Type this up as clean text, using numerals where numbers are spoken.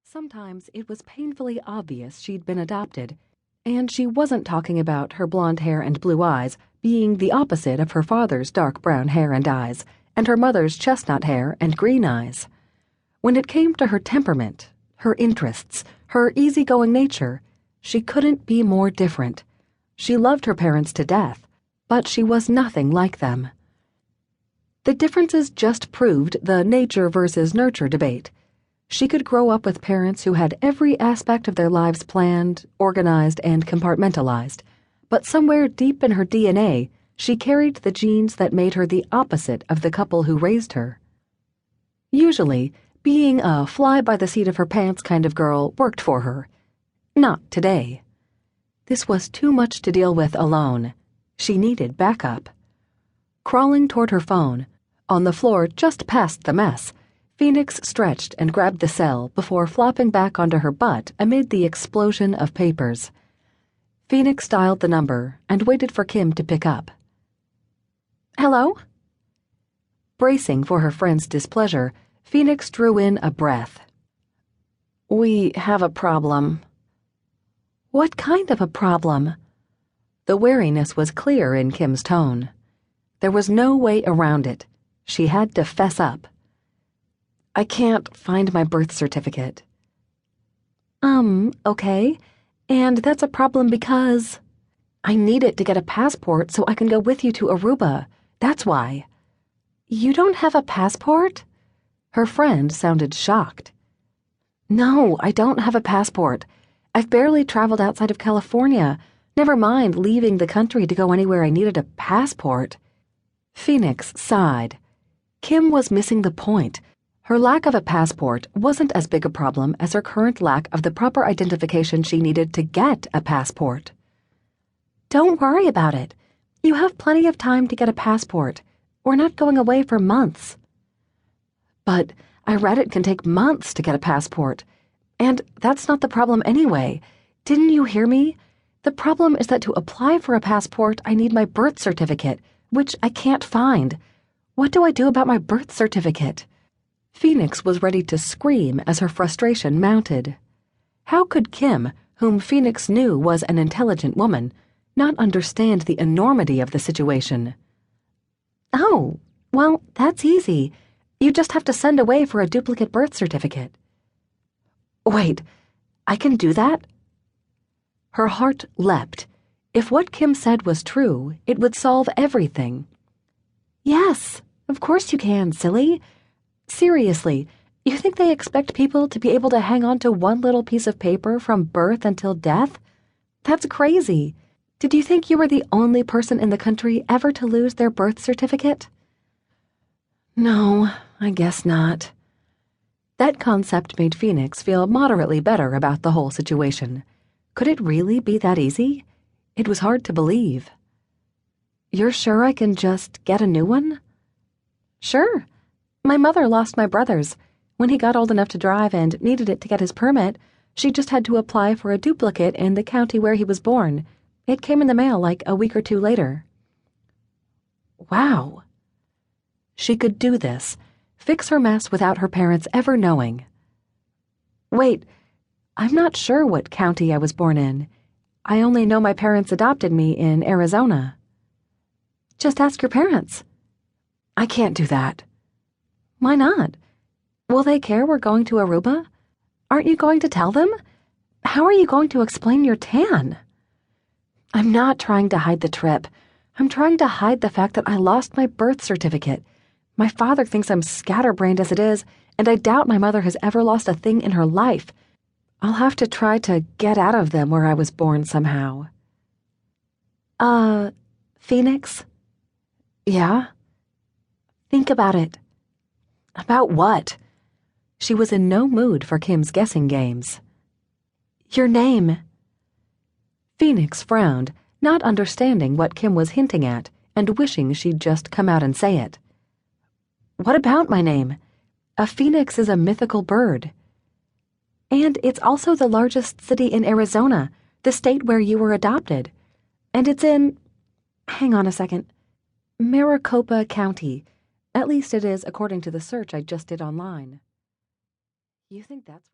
Sometimes it was painfully obvious she'd been adopted, and she wasn't talking about her blonde hair and blue eyes being the opposite of her father's dark brown hair and eyes, and her mother's chestnut hair and green eyes. When it came to her temperament, her interests, her easygoing nature, she couldn't be more different. She loved her parents to death, but she was nothing like them. The differences just proved the nature versus nurture debate. She could grow up with parents who had every aspect of their lives planned, organized, and compartmentalized, but somewhere deep in her DNA, she carried the genes that made her the opposite of the couple who raised her. Usually, being a fly-by-the-seat-of-her-pants kind of girl worked for her. Not today. This was too much to deal with alone. She needed backup. Crawling toward her phone, on the floor just past the mess, Phoenix stretched and grabbed the cell before flopping back onto her butt amid the explosion of papers. Phoenix dialed the number and waited for Kim to pick up. Hello? Bracing for her friend's displeasure, Phoenix drew in a breath. We have a problem. What kind of a problem? The wariness was clear in Kim's tone. There was no way around it. She had to fess up. I can't find my birth certificate. Okay. And that's a problem because I need it to get a passport so I can go with you to Aruba. That's why. You don't have a passport? Her friend sounded shocked. No, I don't have a passport. I've barely traveled outside of California. Never mind leaving the country to go anywhere I needed a passport. Phoenix sighed. Kim was missing the point. Her lack of a passport wasn't as big a problem as her current lack of the proper identification she needed to get a passport. Don't worry about it. You have plenty of time to get a passport. We're not going away for months. But I read it can take months to get a passport. And that's not the problem anyway. Didn't you hear me? The problem is that to apply for a passport, I need my birth certificate, which I can't find. What do I do about my birth certificate? Phoenix was ready to scream as her frustration mounted. How could Kim, whom Phoenix knew was an intelligent woman, not understand the enormity of the situation? Oh, well, that's easy. You just have to send away for a duplicate birth certificate. Wait, I can do that? Her heart leapt. If what Kim said was true, it would solve everything. Yes, of course you can, silly. Seriously, you think they expect people to be able to hang on to one little piece of paper from birth until death? That's crazy. Did you think you were the only person in the country ever to lose their birth certificate? No, I guess not. That concept made Phoenix feel moderately better about the whole situation. Could it really be that easy? It was hard to believe. You're sure I can just get a new one? Sure. My mother lost my brother's. When he got old enough to drive and needed it to get his permit, she just had to apply for a duplicate in the county where he was born. It came in the mail like a week or two later. Wow. She could do this, fix her mess without her parents ever knowing. Wait, I'm not sure what county I was born in. I only know my parents adopted me in Arizona. Just ask your parents. I can't do that. Why not? Will they care we're going to Aruba? Aren't you going to tell them? How are you going to explain your tan? I'm not trying to hide the trip. I'm trying to hide the fact that I lost my birth certificate. My father thinks I'm scatterbrained as it is, and I doubt my mother has ever lost a thing in her life. I'll have to try to get out of them where I was born somehow. Phoenix? Yeah? Think about it. About what? She was in no mood for Kim's guessing games. Your name. Phoenix frowned, not understanding what Kim was hinting at and wishing she'd just come out and say it. What about my name? A phoenix is a mythical bird. And it's also the largest city in Arizona, the state where you were adopted. And it's in... hang on a second. Maricopa County. At least it is according to the search I just did online. You think that's